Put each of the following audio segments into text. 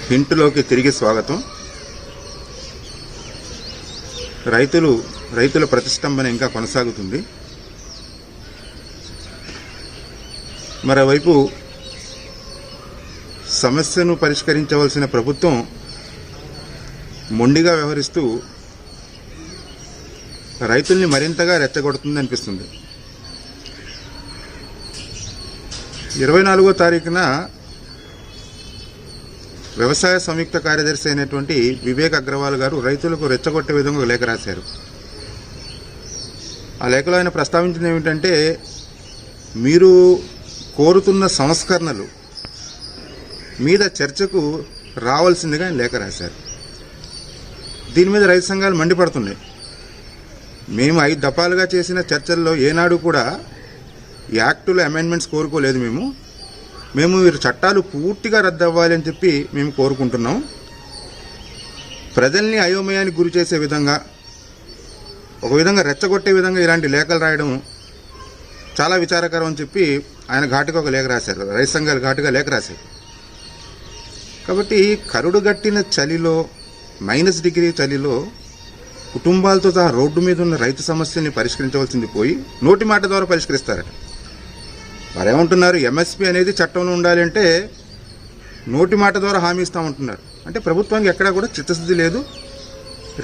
హింట్లోకి తిరిగి స్వాగతం. రైతుల ప్రతిష్టంభన ఇంకా కొనసాగుతుంది. మరోవైపు సమస్యను పరిష్కరించవలసిన ప్రభుత్వం మొండిగా వ్యవహరిస్తూ రైతుల్ని మరింతగా రెచ్చగొడుతుంది అనిపిస్తుంది. 24వ తారీఖున వ్యవసాయ సంయుక్త కార్యదర్శి అయినటువంటి వివేక్ అగ్రవాల్ గారు రైతులకు రెచ్చగొట్టే విధంగా ఒక లేఖ రాశారు. ఆ లేఖలో ఆయన ప్రస్తావించింది ఏమిటంటే, మీరు కోరుతున్న సంస్కరణలు మీద చర్చకు రావాల్సిందిగా ఆయన లేఖ రాశారు. దీని మీద రైతు సంఘాలు మండిపడుతున్నాయి. మేము 5 దఫాలుగా చేసిన చర్చల్లో ఏనాడు కూడా యాక్టులో అమెండ్మెంట్స్ కోరుకోలేదు. మేము వీరి చట్టాలు పూర్తిగా రద్దు అవ్వాలి అని చెప్పి మేము కోరుకుంటున్నాం. ప్రజల్ని అయోమయానికి గురి చేసే విధంగా, ఒక విధంగా రెచ్చగొట్టే విధంగా ఇలాంటి లేఖలు రాయడం చాలా విచారకరం అని చెప్పి ఆయన ఘాటుగా ఒక లేఖ రాశారు. రైతు సంఘాలు ఘాటుగా లేఖ రాశారు. కాబట్టి కరుడు గట్టిన చలిలో, -డిగ్రీ చలిలో కుటుంబాలతో సహా రోడ్డు మీద ఉన్న రైతు సమస్యల్ని పరిష్కరించవలసింది పోయి నోటి మాట ద్వారా పరిష్కరిస్తారట. వారేమంటున్నారు, ఎంఎస్పీ అనేది చట్టంలో ఉండాలి అంటే నోటి మాట ద్వారా హామీ ఇస్తామంటున్నారు. అంటే ప్రభుత్వానికి ఎక్కడా కూడా చిత్తశుద్ధి లేదు.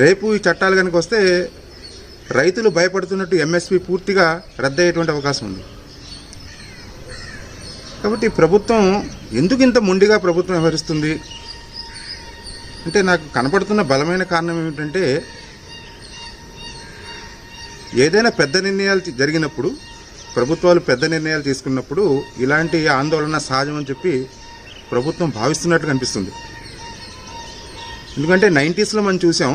రేపు ఈ చట్టాలు కనుక వస్తే రైతులు భయపడుతున్నట్టు ఎంఎస్పీ పూర్తిగా రద్దయ్యేటువంటి అవకాశం ఉంది. కాబట్టి ప్రభుత్వం ఎందుకు ఇంత మొండిగా ప్రభుత్వం వ్యవహరిస్తుంది అంటే, నాకు కనపడుతున్న బలమైన కారణం ఏమిటంటే, ఏదైనా పెద్ద నిర్ణయాలు జరిగినప్పుడు, ప్రభుత్వాలు పెద్ద నిర్ణయాలు తీసుకున్నప్పుడు ఇలాంటి ఆందోళన సహజం అని చెప్పి ప్రభుత్వం భావిస్తున్నట్టు కనిపిస్తుంది. ఎందుకంటే 90స్లో మనం చూసాం,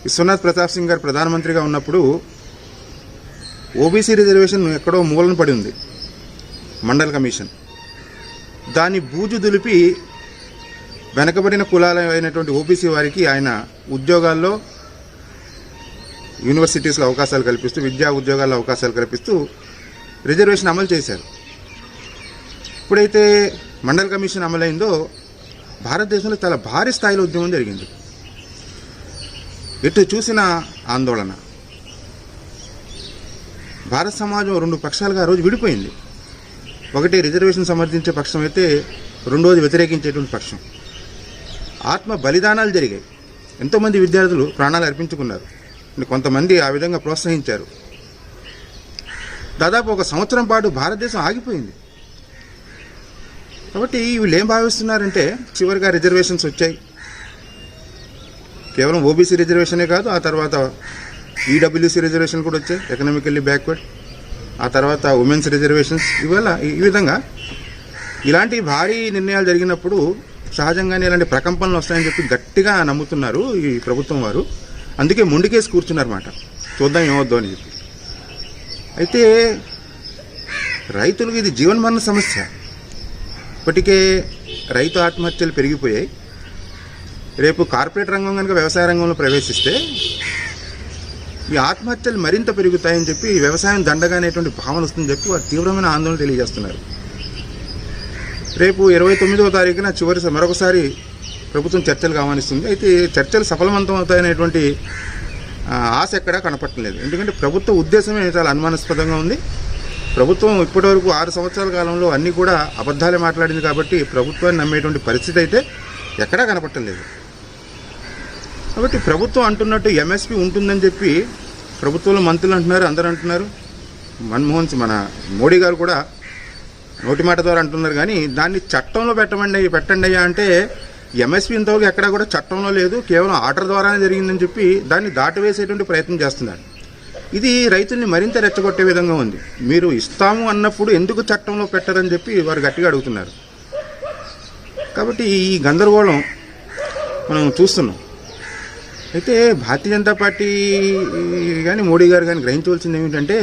విశ్వనాథ్ ప్రతాప్ సింగ్ గారు ప్రధానమంత్రిగా ఉన్నప్పుడు ఓబీసీ రిజర్వేషన్ ఎక్కడో మూలన పడి ఉంది, మండల్ కమిషన్. దాన్ని బూజు దులిపి వెనకబడిన కులాల అయినటువంటి ఓబీసీ వారికి ఆయన ఉద్యోగాల్లో, యూనివర్సిటీస్లో అవకాశాలు కల్పిస్తూ, విద్యా ఉద్యోగాల్లో అవకాశాలు కల్పిస్తూ రిజర్వేషన్ అమలు చేశారు. ఇప్పుడైతే మండల్ కమిషన్ అమలైందో భారతదేశంలో చాలా భారీ స్థాయిలో ఉద్యమం జరిగింది. ఎటు చూసిన ఆందోళన. భారత సమాజం 2 పక్షాలుగా ఆ రోజు విడిపోయింది. ఒకటి రిజర్వేషన్ సమర్థించే పక్షం అయితే, రెండోది వ్యతిరేకించేటువంటి పక్షం. ఆత్మ బలిదానాలు జరిగాయి. ఎంతోమంది విద్యార్థులు ప్రాణాలు అర్పించుకున్నారు. కొంతమంది ఆ విధంగా ప్రోత్సహించారు. దాదాపు 1 సంవత్సరం పాటు భారతదేశం ఆగిపోయింది. కాబట్టి వీళ్ళు ఏం భావిస్తున్నారంటే, చివరిగా రిజర్వేషన్స్ వచ్చాయి. కేవలం ఓబీసీ రిజర్వేషనే కాదు, ఆ తర్వాత ఈడబ్ల్యూసీ రిజర్వేషన్ కూడా వచ్చాయి, ఎకనామికల్లీ బ్యాక్వర్డ్. ఆ తర్వాత ఉమెన్స్ రిజర్వేషన్స్. ఈ విధంగా ఇలాంటి భారీ నిర్ణయాలు జరిగినప్పుడు సహజంగానే ఇలాంటి ప్రకంపనలు వస్తాయని చెప్పి గట్టిగా నమ్ముతున్నారు ఈ ప్రభుత్వం వారు. అందుకే మొండికేసి కూర్చున్నారన్నమాట, చూద్దాం ఏమవుద్దో అని చెప్పి. అయితే రైతులకు ఇది జీవన్మరణ సమస్య. ఇప్పటికే రైతు ఆత్మహత్యలు పెరిగిపోయాయి. రేపు కార్పొరేట్ రంగం కనుక వ్యవసాయ రంగంలో ప్రవేశిస్తే ఈ ఆత్మహత్యలు మరింత పెరుగుతాయని చెప్పి, వ్యవసాయం దండగా అనేటువంటి భావన వస్తుందని చెప్పి వారు తీవ్రమైన ఆందోళన తెలియజేస్తున్నారు. రేపు 29వ తారీఖున మరొకసారి ప్రభుత్వం చర్చలు ఆహ్వానిస్తుంది. అయితే చర్చలు సఫలవంతం అవుతాయనేటువంటి ఆశ ఎక్కడా కనపట్టలేదు. ఎందుకంటే ప్రభుత్వ ఉద్దేశమే చాలా అనుమానాస్పదంగా ఉంది. ప్రభుత్వం ఇప్పటివరకు 6 సంవత్సరాల కాలంలో అన్నీ కూడా అబద్ధాలే మాట్లాడింది. కాబట్టి ప్రభుత్వాన్ని నమ్మేటువంటి పరిస్థితి అయితే ఎక్కడా కనపట్టలేదు. కాబట్టి ప్రభుత్వం అంటున్నట్టు ఎంఎస్పీ ఉంటుందని చెప్పి ప్రభుత్వంలో మంత్రులు అంటున్నారు, అందరూ అంటున్నారు. మన మోడీ గారు కూడా నోటి మాట ద్వారా అంటున్నారు. కానీ దాన్ని చట్టంలో పెట్టండి అంటే ఎంఎస్పీ ఇంతవరకు ఎక్కడా కూడా చట్టంలో లేదు, కేవలం ఆర్డర్ ద్వారానే జరిగిందని చెప్పి దాన్ని దాటవేసేటువంటి ప్రయత్నం చేస్తున్నారు. ఇది రైతుల్ని మరింత రెచ్చగొట్టే విధంగా ఉంది. మీరు ఇస్తాము అన్నప్పుడు ఎందుకు చట్టంలో పెట్టరని చెప్పి వారు గట్టిగా అడుగుతున్నారు. కాబట్టి ఈ గందరగోళం మనం చూస్తున్నాం. అయితే భారతీయ జనతా పార్టీ కానీ మోడీ గారు కానీ గ్రహించవలసింది ఏమిటంటే,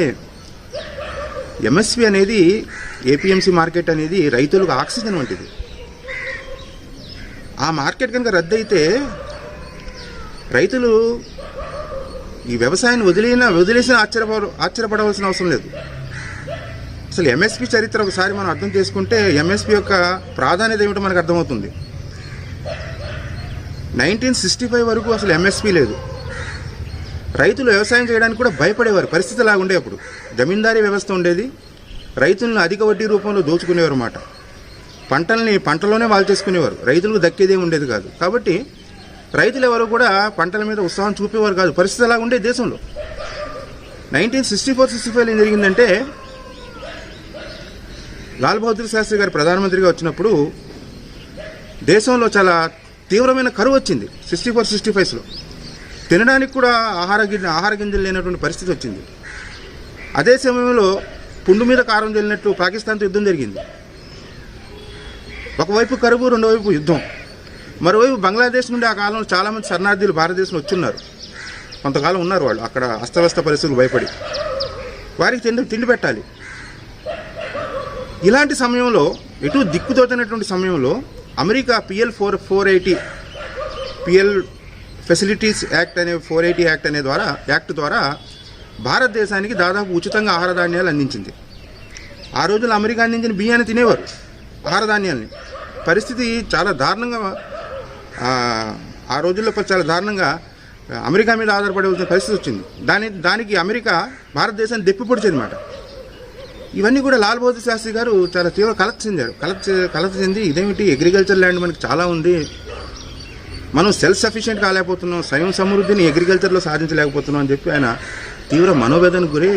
ఎంఎస్పీ అనేది, ఏపీఎంసీ మార్కెట్ అనేది రైతులకు ఆక్సిజన్ వంటిది. ఆ మార్కెట్ కనుక రద్దయితే రైతులు ఈ వ్యవసాయాన్ని వదిలేసిన ఆశ్చర్యపడవలసిన అవసరం లేదు. అసలు ఎంఎస్పి చరిత్ర ఒకసారి మనం అర్థం చేసుకుంటే ఎంఎస్పి యొక్క ప్రాధాన్యత ఏమిటో మనకు అర్థమవుతుంది. 1965 వరకు అసలు ఎంఎస్పి లేదు. రైతులు వ్యవసాయం చేయడానికి కూడా భయపడేవారు. పరిస్థితి అలా ఉండే. అప్పుడు జమీందారీ వ్యవస్థ ఉండేది. రైతులను అధిక వడ్డీ రూపంలో దోచుకునేవారు అన్నమాట. పంటలోనే వాళ్ళు చేసుకునేవారు. రైతులకు దక్కేదే ఉండేది కాదు. కాబట్టి రైతులు ఎవరు కూడా పంటల మీద ఉత్సాహం చూపేవారు కాదు. పరిస్థితి అలా ఉండే దేశంలో. 1964-65 ఏం జరిగిందంటే, లాల్ బహదూర్ శాస్త్రి గారు ప్రధానమంత్రిగా వచ్చినప్పుడు దేశంలో చాలా తీవ్రమైన కరువు వచ్చింది. 64-65లో తినడానికి కూడా ఆహార గింజలు లేనటువంటి పరిస్థితి వచ్చింది. అదే సమయంలో పుండు మీద కారం చల్లినట్టు పాకిస్తాన్తో యుద్ధం జరిగింది. ఒకవైపు కరువు, రెండో వైపు యుద్ధం. మరోవైపు బంగ్లాదేశ్ నుండి ఆ కాలంలో చాలామంది శరణార్థులు భారతదేశంలో వచ్చున్నారు. కొంతకాలం ఉన్నారు వాళ్ళు అక్కడ. అస్తవ్యస్త పరిస్థితులు భయపడి వారికి తిండి పెట్టాలి. ఇలాంటి సమయంలో, ఎటు దిక్కుతోచినటువంటి సమయంలో America PL-480 PL facilities act అనే 480 యాక్ట్ ద్వారా భారతదేశానికి దాదాపు ఉచితంగా ఆహార ధాన్యాలు అందించింది. ఆ రోజుల్లో అమెరికా అందించిన బియ్యాన్ని తినేవారు, ఆహార ధాన్యాల్ని. పరిస్థితి చాలా దారుణంగా, ఆ రోజుల్లో చాలా దారుణంగా అమెరికా మీద ఆధారపడవలసిన పరిస్థితి వచ్చింది. దానికి అమెరికా భారతదేశాన్ని దెప్పిపొడిచేది అన్నమాట. ఇవన్నీ కూడా లాల్ బహదూర్ శాస్త్రి గారు చాలా తీవ్ర కలత చెంది ఇదేమిటి, అగ్రికల్చర్ ల్యాండ్ మనకి చాలా ఉంది, మనం సెల్ఫ్ సఫిషియెంట్ కాలేకపోతున్నాం, స్వయం సమృద్ధిని అగ్రికల్చర్లో సాధించలేకపోతున్నాం అని చెప్పి ఆయన తీవ్ర మనోవేదనకు గురి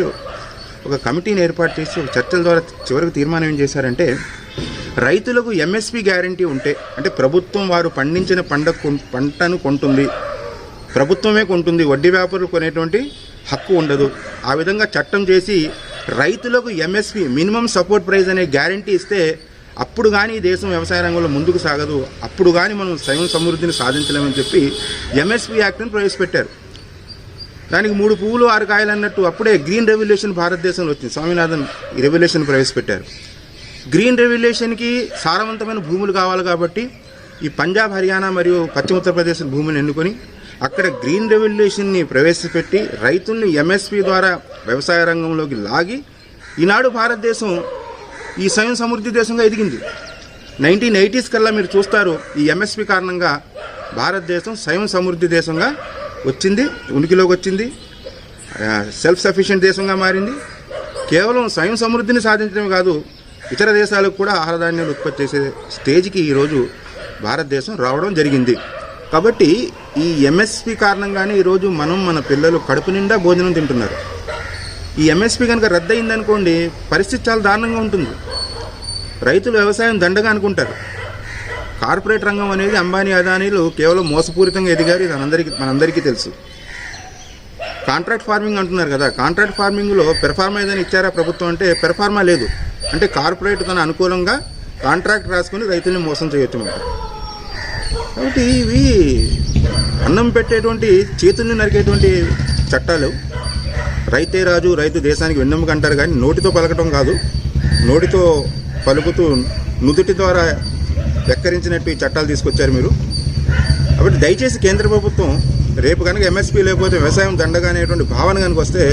ఒక కమిటీని ఏర్పాటు చేసి ఒక చర్చల ద్వారా చివరికి తీర్మానం ఏం చేశారంటే, రైతులకు ఎంఎస్పి గ్యారంటీ ఉంటే, అంటే ప్రభుత్వం వారు పండించిన పంటను కొంటుంది, ప్రభుత్వమే కొంటుంది, వడ్డీ వ్యాపారులు కొనేటువంటి హక్కు ఉండదు. ఆ విధంగా చట్టం చేసి రైతులకు ఎంఎస్పి మినిమం సపోర్ట్ ప్రైస్ అనే గ్యారంటీ ఇస్తే అప్పుడు కానీ ఈ దేశం వ్యవసాయ రంగంలో ముందుకు సాగదు, అప్పుడు కానీ మనం స్వయం సమృద్ధిని సాధించలేమని చెప్పి ఎంఎస్పి యాక్ట్ని ప్రవేశపెట్టారు. దానికి 3 పువ్వులు 6 కాయలు అన్నట్టు అప్పుడే గ్రీన్ రెవల్యూషన్ భారతదేశంలో వచ్చింది. స్వామినాథన్ ఈ రెవల్యూషన్ ప్రవేశపెట్టారు. గ్రీన్ రెవల్యూషన్కి సారవంతమైన భూములు కావాలి కాబట్టి ఈ పంజాబ్, హర్యానా మరియు పశ్చిమ ఉత్తరప్రదేశ్ భూములను ఎన్నుకొని అక్కడ గ్రీన్ రెవల్యూషన్ని ప్రవేశపెట్టి రైతుల్ని ఎంఎస్పి ద్వారా వ్యవసాయ రంగంలోకి లాగి ఈనాడు భారతదేశం ఈ స్వయం సమృద్ధి దేశంగా ఎదిగింది. 1980s కల్లా మీరు చూస్తారు, ఈ ఎంఎస్పి కారణంగా భారతదేశం స్వయం సమృద్ధి దేశంగా వచ్చింది, ఉనికిలోకి వచ్చింది, సెల్ఫ్ సఫిషియెంట్ దేశంగా మారింది. కేవలం స్వయం సమృద్ధిని సాధించడమే కాదు, ఇతర దేశాలకు కూడా ఆహార ధాన్యాలు ఉత్పత్తి చేసే స్టేజ్కి ఈరోజు భారతదేశం రావడం జరిగింది. కాబట్టి ఈ ఎంఎస్పి కారణంగానే ఈరోజు మన పిల్లలు కడుపు నిండా భోజనం తింటున్నారు. ఈ ఎంఎస్పి కనుక రద్దయిందనుకోండి, పరిస్థితి చాలా దారుణంగా ఉంటుంది. రైతులు వ్యవసాయం దండగా అనుకుంటారు. కార్పొరేట్ రంగం అనేది అంబానీ, అదానీలు కేవలం మోసపూరితంగా ఎదిగారు. ఇది మనందరికీ తెలుసు. కాంట్రాక్ట్ ఫార్మింగ్ అంటున్నారు కదా, కాంట్రాక్ట్ ఫార్మింగ్లో పెర్ఫార్మా ఏదైనా ఇచ్చారా ప్రభుత్వం అంటే పెర్ఫార్మా లేదు. అంటే కార్పొరేట్ తన అనుకూలంగా కాంట్రాక్ట్ రాసుకొని రైతుల్ని మోసం చేయొచ్చు అన్నమాట. కాబట్టి ఇవి అన్నం పెట్టేటువంటి, చేతుల్ని నరికేటువంటి చట్టాలు. రైతే రాజు, రైతు దేశానికి వెన్నెముక అంటారు కానీ నోటితో పలకటం కాదు, నోటితో పలుకుతూ నుదుటి ద్వారా వెక్కరించినట్టు ఈ చట్టాలు తీసుకొచ్చారు మీరు. కాబట్టి దయచేసి కేంద్ర ప్రభుత్వం రేపు కనుక ఎంఎస్పీ లేకపోతే వ్యవసాయం దండగా అనేటువంటి భావన కనుక వస్తే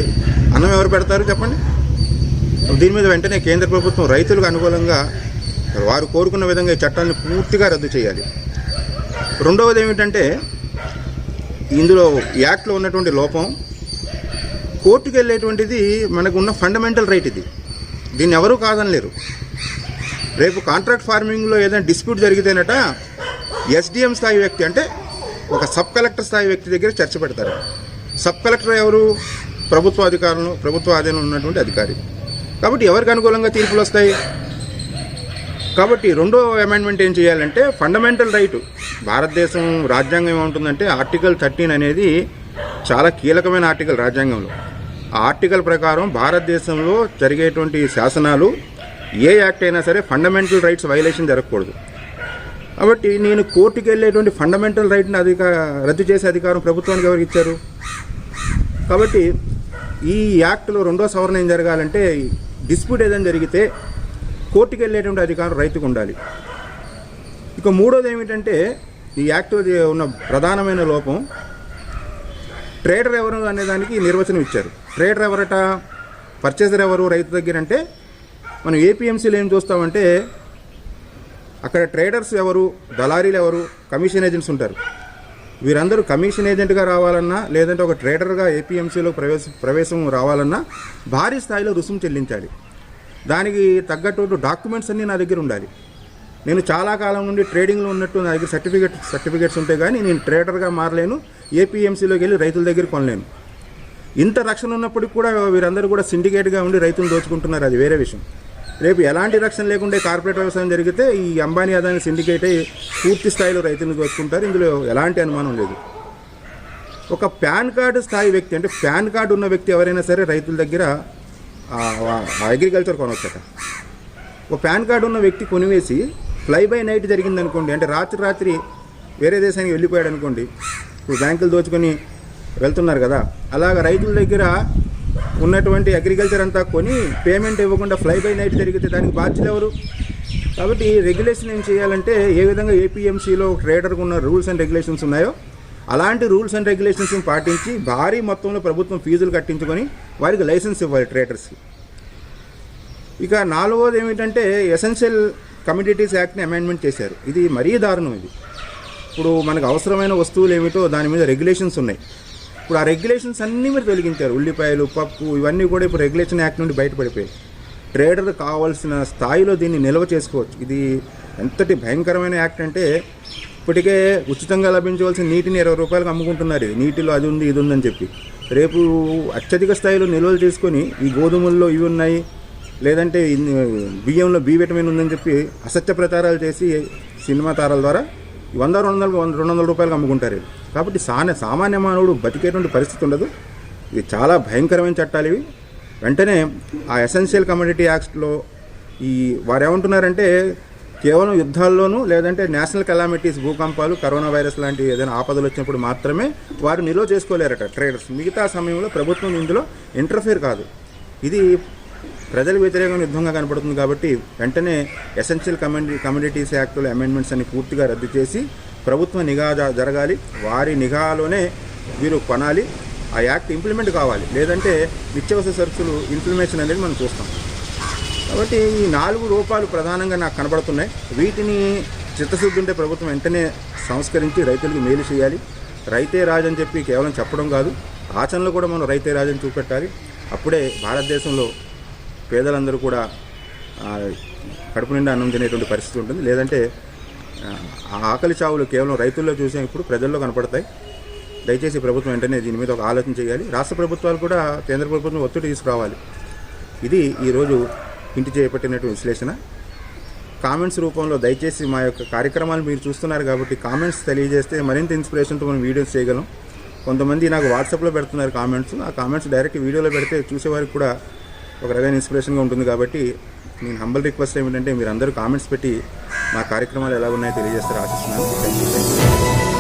అన్నం ఎవరు పెడతారు చెప్పండి? దీని మీద వెంటనే కేంద్ర ప్రభుత్వం రైతులకు అనుకూలంగా వారు కోరుకున్న విధంగా ఈ చట్టాలను పూర్తిగా రద్దు చేయాలి. రెండవది ఏమిటంటే, ఇందులో యాక్ట్లో ఉన్నటువంటి లోపం, కోర్టుకు వెళ్ళేటువంటిది మనకు ఉన్న ఫండమెంటల్ రైట్ ఇది. దీన్ని ఎవరూ కాదనలేరు. రేపు కాంట్రాక్ట్ ఫార్మింగ్లో ఏదైనా డిస్ప్యూట్ జరిగితేనట ఎస్డిఎం స్థాయి వ్యక్తి, అంటే ఒక సబ్ కలెక్టర్ స్థాయి వ్యక్తి దగ్గర చర్చ పెడతారు. సబ్ కలెక్టర్ ఎవరు? ప్రభుత్వ ఆధీనంలో ఉన్నటువంటి అధికారి. కాబట్టి ఎవరికి అనుకూలంగా తీర్పులు వస్తాయి? కాబట్టి రెండో అమెండ్మెంట్ ఏం చేయాలంటే, ఫండమెంటల్ రైటు, భారతదేశం రాజ్యాంగం ఏమంటుందంటే ఆర్టికల్ 13 అనేది చాలా కీలకమైన ఆర్టికల్ రాజ్యాంగంలో. ఆ ఆర్టికల్ ప్రకారం భారతదేశంలో జరిగేటువంటి శాసనాలు ఏ యాక్ట్ అయినా సరే ఫండమెంటల్ రైట్స్ వైలేషన్ జరగకూడదు. కాబట్టి నేను కోర్టుకు వెళ్ళేటువంటి ఫండమెంటల్ రైట్ని రద్దు చేసే అధికారం ప్రభుత్వానికి ఎవరికి ఇచ్చారు? కాబట్టి ఈ యాక్ట్లో రెండో సవరణ ఏం జరగాలంటే, డిస్ప్యూట్ ఏదైనా జరిగితే కోర్టుకు వెళ్ళేటువంటి అధికారం రైతుకు ఉండాలి. ఇక మూడోది ఏమిటంటే, ఈ యాక్ట్లో ఉన్న ప్రధానమైన లోపం, ట్రేడర్ ఎవరు అనేదానికి నిర్వచనం ఇచ్చారు. ట్రేడర్ ఎవరట? పర్చేసర్ ఎవరు రైతు దగ్గర అంటే మనం ఏపీఎంసీలో ఏం చూస్తామంటే అక్కడ ట్రేడర్స్ ఎవరు, దళారీలు ఎవరు, కమిషన్ ఏజెంట్స్ ఉంటారు. వీరందరూ కమిషన్ ఏజెంట్గా రావాలన్నా లేదంటే ఒక ట్రేడర్గా ఏపీఎంసీలో ప్రవేశం రావాలన్నా భారీ స్థాయిలో రుసుము చెల్లించాలి. దానికి తగ్గట్టు డాక్యుమెంట్స్ అన్నీ నా దగ్గర ఉండాలి. నేను చాలా కాలం నుండి ట్రేడింగ్లో ఉన్నట్టు నా దగ్గర సర్టిఫికేట్స్ ఉంటే కానీ నేను ట్రేడర్గా మారలేను, ఏపీఎంసీలోకి వెళ్ళి రైతుల దగ్గర కొనలేను. ఇంత రక్షణ ఉన్నప్పటికీ కూడా వీరందరూ కూడా సిండికేట్గా ఉండి రైతులు దోచుకుంటున్నారు. అది వేరే విషయం. రేపు ఎలాంటి రక్షణ లేకుండా కార్పొరేట్ వ్యవసాయం జరిగితే ఈ అంబానీ అదాని సిండికేట్ అయ్యి పూర్తి స్థాయిలో రైతులను దోచుకుంటారు. ఇందులో ఎలాంటి అనుమానం లేదు. ఒక పాన్ కార్డు స్థాయి వ్యక్తి, అంటే పాన్ కార్డు ఉన్న వ్యక్తి ఎవరైనా సరే రైతుల దగ్గర అగ్రికల్చర్ కొనవచ్చట. ఒక పాన్ కార్డు ఉన్న వ్యక్తి కొనివేసి ఫ్లై బై నైట్ జరిగిందనుకోండి, అంటే రాత్రి వేరే దేశానికి వెళ్ళిపోయాడు అనుకోండి, ఇప్పుడు బ్యాంకులు దోచుకొని వెళ్తున్నారు కదా, అలాగ రైతుల దగ్గర ఉన్నటువంటి అగ్రికల్చర్ అంతా కొని పేమెంట్ ఇవ్వకుండా ఫ్లై బై నైట్ జరిగితే దానికి బాధ్యులు ఎవరు? కాబట్టి రెగ్యులేషన్ ఏం చేయాలంటే ఏ విధంగా ఏపీఎంసీలో ట్రేడర్కు ఉన్న రూల్స్ అండ్ రెగ్యులేషన్స్ ఉన్నాయో అలాంటి రూల్స్ అండ్ రెగ్యులేషన్స్ని పాటించి భారీ మొత్తంలో ప్రభుత్వం ఫీజులు కట్టించుకొని వారికి లైసెన్స్ ఇవ్వాలి ట్రేడర్స్కి. ఇక 4వది ఏమిటంటే ఎసెన్షియల్ కమోడిటీస్ యాక్ట్ని అమెండ్మెంట్ చేశారు. ఇది మరీ దారుణం. ఇది ఇప్పుడు మనకు అవసరమైన వస్తువులు ఏమిటో దాని మీద రెగ్యులేషన్స్ ఉన్నాయి. ఇప్పుడు ఆ రెగ్యులేషన్స్ అన్నీ మీరు తొలగించారు. ఉల్లిపాయలు, పప్పు, ఇవన్నీ కూడా ఇప్పుడు రెగ్యులేషన్ యాక్ట్ నుండి బయటపడిపోయాయి. ట్రేడర్ కావాల్సిన స్థాయిలో దీన్ని నిల్వ చేసుకోవచ్చు. ఇది ఎంతటి భయంకరమైన యాక్ట్ అంటే ఇప్పటికే ఉచితంగా లభించవలసిన నీటిని 20 రూపాయలకు అమ్ముకుంటున్నారు. ఇది నీటిలో అది ఉంది ఇది ఉందని చెప్పి రేపు అత్యధిక స్థాయిలో నిల్వలు చేసుకొని ఈ గోధుమల్లో ఇవి ఉన్నాయి, లేదంటే బియ్యంలో బి విటమిన్ ఉందని చెప్పి అసత్య ప్రచారాలు చేసి సినిమా తారాల ద్వారా 100-200 రూపాయలకు అమ్ముకుంటారు. కాబట్టి సామాన్య మానవుడు బతికేటువంటి పరిస్థితి ఉండదు. ఇది చాలా భయంకరమైన చట్టాలు ఇవి. వెంటనే ఆ ఎసెన్షియల్ కమోడిటీ యాక్ట్లో వారు ఏమంటున్నారంటే కేవలం యుద్ధాల్లోనూ లేదంటే నేషనల్ కెలామిటీస్, భూకంపాలు, కరోనా వైరస్ లాంటి ఏదైనా ఆపదలు వచ్చినప్పుడు మాత్రమే వారు నిల్వ చేసుకోలేరట ట్రేడర్స్. మిగతా సమయంలో ప్రభుత్వం ఇందులో ఇంటర్ఫియర్ కాదు. ఇది ప్రజల వ్యతిరేకమైన యుద్ధంగా కనపడుతుంది. కాబట్టి వెంటనే ఎసెన్షియల్ కమోడిటీస్ యాక్ట్లో అమెండ్మెంట్స్ అన్ని పూర్తిగా రద్దు చేసి ప్రభుత్వ నిఘా జరగాలి. వారి నిఘాలోనే వీరు కొనాలి. ఆ యాక్ట్ ఇంప్లిమెంట్ కావాలి. లేదంటే నిత్యావసర సరుకులు ఇన్ఫ్లమేషన్ అనేది మనం చూస్తాం. కాబట్టి ఈ 4 రూపాలు ప్రధానంగా నాకు కనబడుతున్నాయి. వీటిని చిత్తశుద్ధి ఉంటే ప్రభుత్వం వెంటనే సంస్కరించి రైతులకు మేలు చేయాలి. రైతే రాజు అని చెప్పి కేవలం చెప్పడం కాదు, ఆచరణలో కూడా మనం రైతే రాజు అని చూపెట్టాలి. అప్పుడే భారతదేశంలో పేదలందరూ కూడా కడుపు నిండా అన్నం తినేటువంటి పరిస్థితి ఉంటుంది. లేదంటే ఆకలి చావులు కేవలం రైతుల్లో చూసే ఇప్పుడు ప్రజల్లో కనపడతాయి. దయచేసి ప్రభుత్వం వెంటనే దీని మీద ఒక ఆలోచన చేయాలి. రాష్ట్ర ప్రభుత్వాలు కూడా కేంద్ర ప్రభుత్వం ఒత్తిడి తీసుకురావాలి. ఇది ఈరోజు ఇంటి చేపట్టినటువంటి విశ్లేషణ. కామెంట్స్ రూపంలో దయచేసి మా యొక్క కార్యక్రమాలు మీరు చూస్తున్నారు కాబట్టి కామెంట్స్ తెలియజేస్తే మరింత ఇన్స్పిరేషన్తో మనం వీడియోస్ చేయగలం. కొంతమంది నాకు వాట్సాప్లో పెడుతున్నారు కామెంట్స్. ఆ కామెంట్స్ డైరెక్ట్ వీడియోలో పెడితే చూసేవారికి కూడా ఒక రకమైన ఇన్స్పిరేషన్గా ఉంటుంది. కాబట్టి నేను హంబల్ రిక్వెస్ట్ ఏమిటంటే మీరు అందరూ కామెంట్స్ పెట్టి మా కార్యక్రమాలు ఎలా ఉన్నాయో తెలియజేస్తారు ఆశిస్తున్నాను. Thank you.